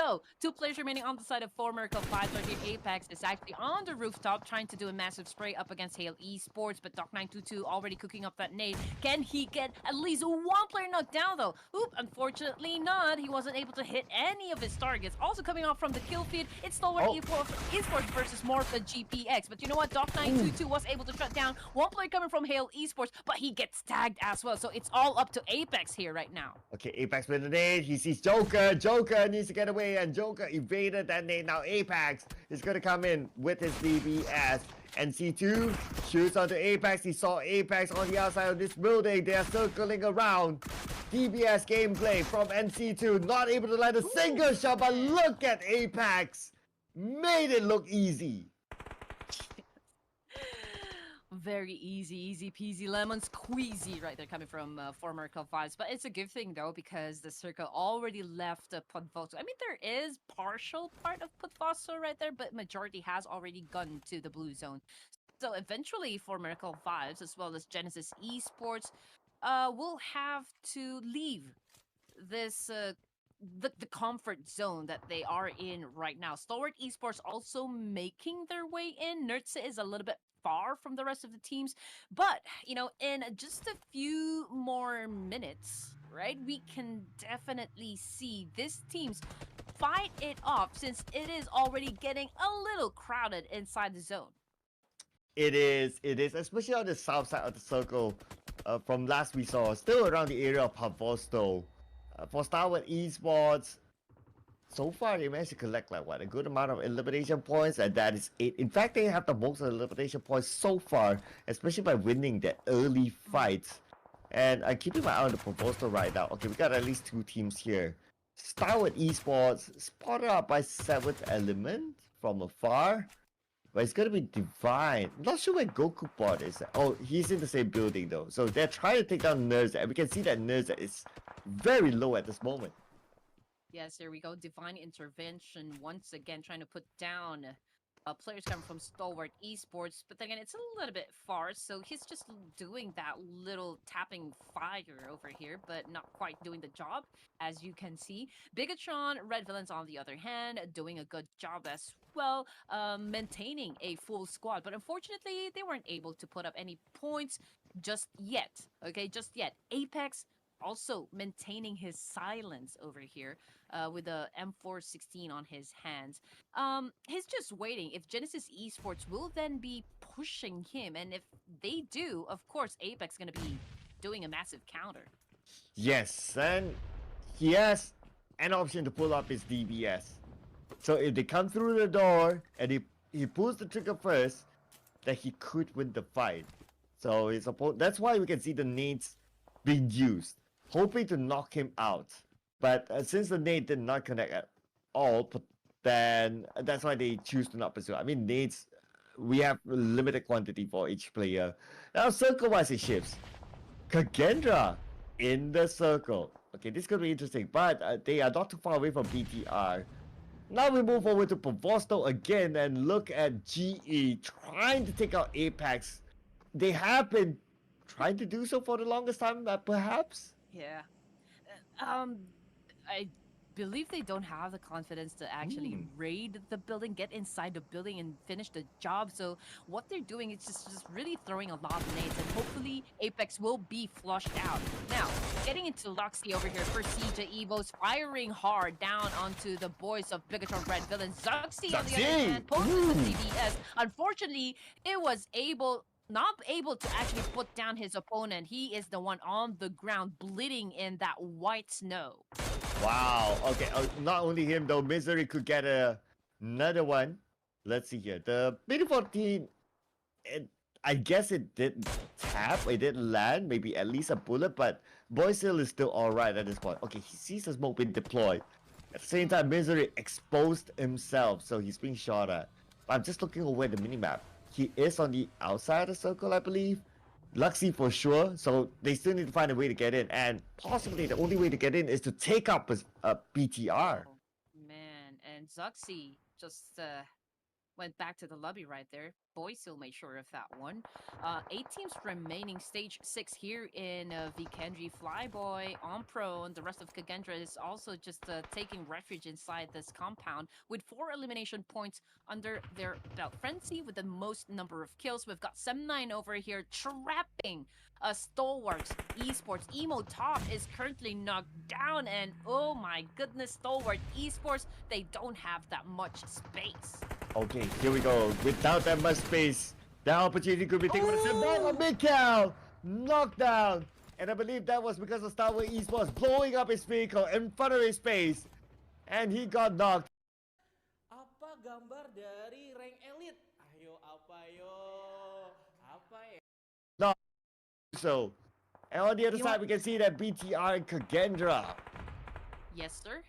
So, two players remaining on the side of 4 Miracle 5. So here, Apex is actually on the rooftop trying to do a massive spray up against Hale Esports, but Doc922 already cooking up that nade. Can he get at least one player knocked down, though? Oop, unfortunately not. He wasn't able to hit any of his targets. Also coming off from the kill feed, it's Stalwart Esports versus Morpha GPX. But you know what? Doc922 was able to shut down one player coming from Hale Esports, but he gets tagged as well. So it's all up to Apex here right now. Okay, Apex with the nade. He sees Joker. Joker needs to get away, and Joker evaded that nade. Now Apex is going to come in with his DBS. NC2 shoots onto Apex. He saw Apex on the outside of this building. They are circling around. DBS gameplay from NC2. Not able to land a single shot, but look at Apex. Made it look easy. Very easy peasy lemon squeezy right there coming from former Club 5s. But it's a good thing though, because the circle already left Podvoso. I mean, there is partial part of Podvoso right there, but majority has already gone to the blue zone. So eventually for Miracle 5s as well as Genesis Esports will have to leave this the comfort zone that they are in right now. Stalwart Esports also making their way in. Nerdsa is a little bit far from the rest of the teams, but you know, in just a few more minutes, right, we can definitely see this team's fight it off, since it is already getting a little crowded inside the zone. It is, especially on the south side of the circle. From last we saw, still around the area of Pavosto. For Starwood Esports, so far they managed to collect like what, a good amount of elimination points, and that is it. In fact, they have the most elimination points so far, especially by winning that early fights. And I'm keeping my eye on the proposal right now. Okay, we got at least two teams here. Starwood Esports spotted out by 7th Element from afar. But it's gonna be Divine. Not sure where Goku Bot is. Oh, he's in the same building though. So they're trying to take down Nerds, and we can see that Nerds is very low at this moment. Yes, here we go. Divine intervention once again, trying to put down players coming from Stalwart Esports. But then again, it's a little bit far, so he's just doing that little tapping fire over here, but not quite doing the job, as you can see. Bigatron, Red Villains, on the other hand, doing a good job as well, maintaining a full squad. But unfortunately, they weren't able to put up any points just yet. Okay, just yet. Apex also maintaining his silence over here with the M416 on his hands. He's just waiting if Genesis Esports will then be pushing him, and if they do, of course, Apex going to be doing a massive counter. Yes, and he has an option to pull up his DBS. So if they come through the door and he pulls the trigger first, then he could win the fight. So his that's why we can see the nades being used, hoping to knock him out. But since the nade did not connect at all, then that's why they choose to not pursue. I mean, nades, we have limited quantity for each player. Now, circle-wise, it shifts. Kagendra in the circle. Okay, this could be interesting, but they are not too far away from BTR. Now we move over to Pavosto again and look at GE trying to take out Apex. They have been trying to do so for the longest time, perhaps? Yeah. I believe they don't have the confidence to actually raid the building, get inside the building, and finish the job. So what they're doing is just really throwing a lot of nades, and hopefully Apex will be flushed out. Now, getting into Luxy over here for CJ Evos, firing hard down onto the boys of Bigatron Red Villain. Zuxi, on the other hand, poses the CDS. Unfortunately, it was not able to actually put down his opponent. He is the one on the ground bleeding in that white snow. Wow. Okay. Not only him though. Misery could get another one. Let's see here. The BT14. I guess it did tap. It did land. Maybe at least a bullet. But Boysil is still all right at this point. Okay. He sees the smoke being deployed. At the same time, Misery exposed himself, so he's being shot at. I'm just looking over at the minimap. He is on the outside of the circle, I believe. Luxy for sure, so they still need to find a way to get in, and possibly the only way to get in is to take up a BTR. Oh, man, and Zuxi just went back to the lobby right there. Boy still made sure of that one. 8 teams remaining. Stage 6 here in Vikendi. Flyboy on prone. The rest of Kagendra is also just taking refuge inside this compound with 4 elimination points under their belt. Frenzy with the most number of kills. We've got Sem9 over here trapping Stalwarts Esports. Emo Top is currently knocked down, and oh my goodness, Stalwart Esports, they don't have that much space. Okay, here we go. Without that much space, the opportunity could be taken by Sem9 on Mikhail. Knockdown. And I believe that was because of Star Wars Esports blowing up his vehicle in front of his face. And he got knocked. Apa gambar dari rank elite? Ayo apa yo? Apa ya? So, and on the other side, we can see that BTR and Kagendra. Yes, sir.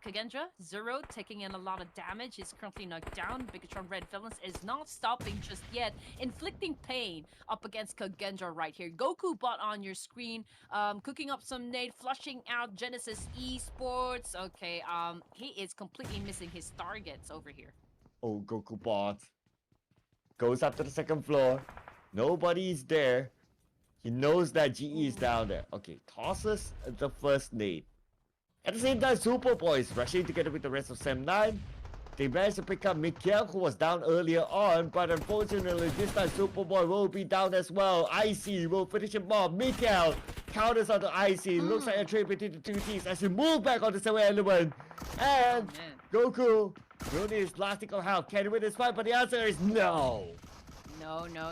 Kagendra, Zero, taking in a lot of damage. He's currently knocked down. Bigatron Red Villains is not stopping just yet, inflicting pain up against Kagendra right here. Goku bot on your screen, cooking up some nade, flushing out Genesis Esports. Okay, he is completely missing his targets over here. Oh, Goku bot goes up to the second floor. Nobody's there. He knows that GE is down there. Okay, tosses the first nade. At the same time, Superboy is rushing together with the rest of Sem9. They managed to pick up Mikhail, who was down earlier on, but unfortunately, this time Superboy will be down as well. Icy will finish him off. Mikhail counters on the Icy. Looks like a trade between the two teams as he moves back on the 7 element. And Goku will need his last tick of health. Can he win this fight? But the answer is no.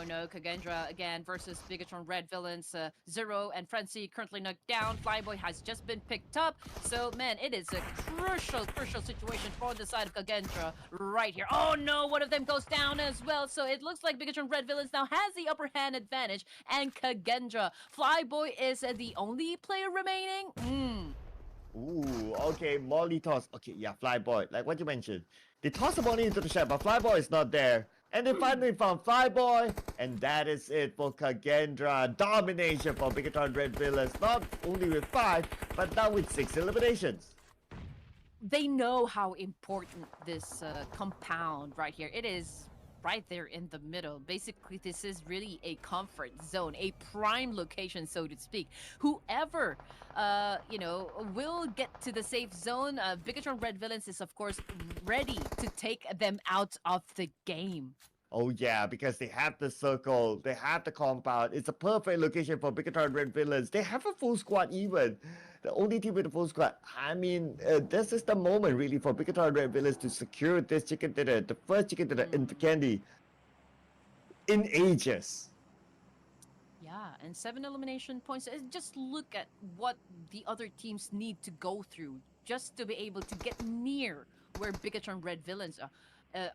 No. Kagendra again versus Bigatron Red Villains. Zero and Frenzy currently knocked down. Flyboy has just been picked up. So, man, it is a crucial situation for the side of Kagendra right here. Oh, no, one of them goes down as well. So it looks like Bigatron Red Villains now has the upper hand advantage. And Kagendra, Flyboy is the only player remaining. Ooh, okay, Molly toss. Okay, yeah, Flyboy, like what you mentioned. They toss the Molly into the shop, but Flyboy is not there. And they finally found Flyboy, and that is it for Kagendra. Domination for Bigatron Red Villains, not only with 5, but now with 6 eliminations. They know how important this compound right here. It is right there in the middle. Basically, this is really a comfort zone, a prime location, so to speak. Whoever, will get to the safe zone, Bigatron Red Villains is, of course, ready to take them out of the game. Oh yeah, because they have the circle, they have the compound. It's a perfect location for Bigatron Red Villains. They have a full squad even. The only team with a full squad. I mean, this is the moment really for Bigatron Red Villains to secure this chicken dinner, the first chicken dinner in Vikendi in ages. Yeah, and 7 elimination points. Just look at what the other teams need to go through just to be able to get near where Bigatron Red Villains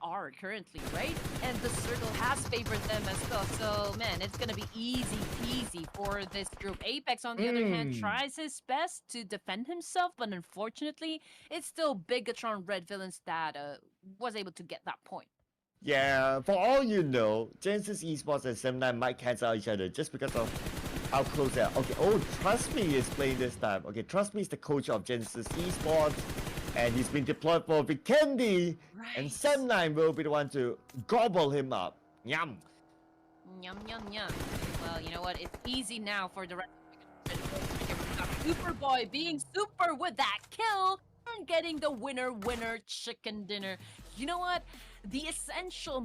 are currently, right? And the circle has favored them as well. So, man, it's gonna be easy peasy for this group. Apex, on the other hand, tries his best to defend himself, but unfortunately, it's still Bigatron Red Villains that was able to get that point. Yeah, for all you know, Genesis Esports and Sem9 might cancel out each other just because of how close they are. Okay, oh, Trust Me is playing this time. Okay, Trust Me is the coach of Genesis Esports, and he's been deployed for Vikendi, and Sem9 will be the one to gobble him up. Yum. Yum. Well, you know what? It's easy now for the rest of the Superboy being super with that kill and getting the winner chicken dinner. You know what? The essential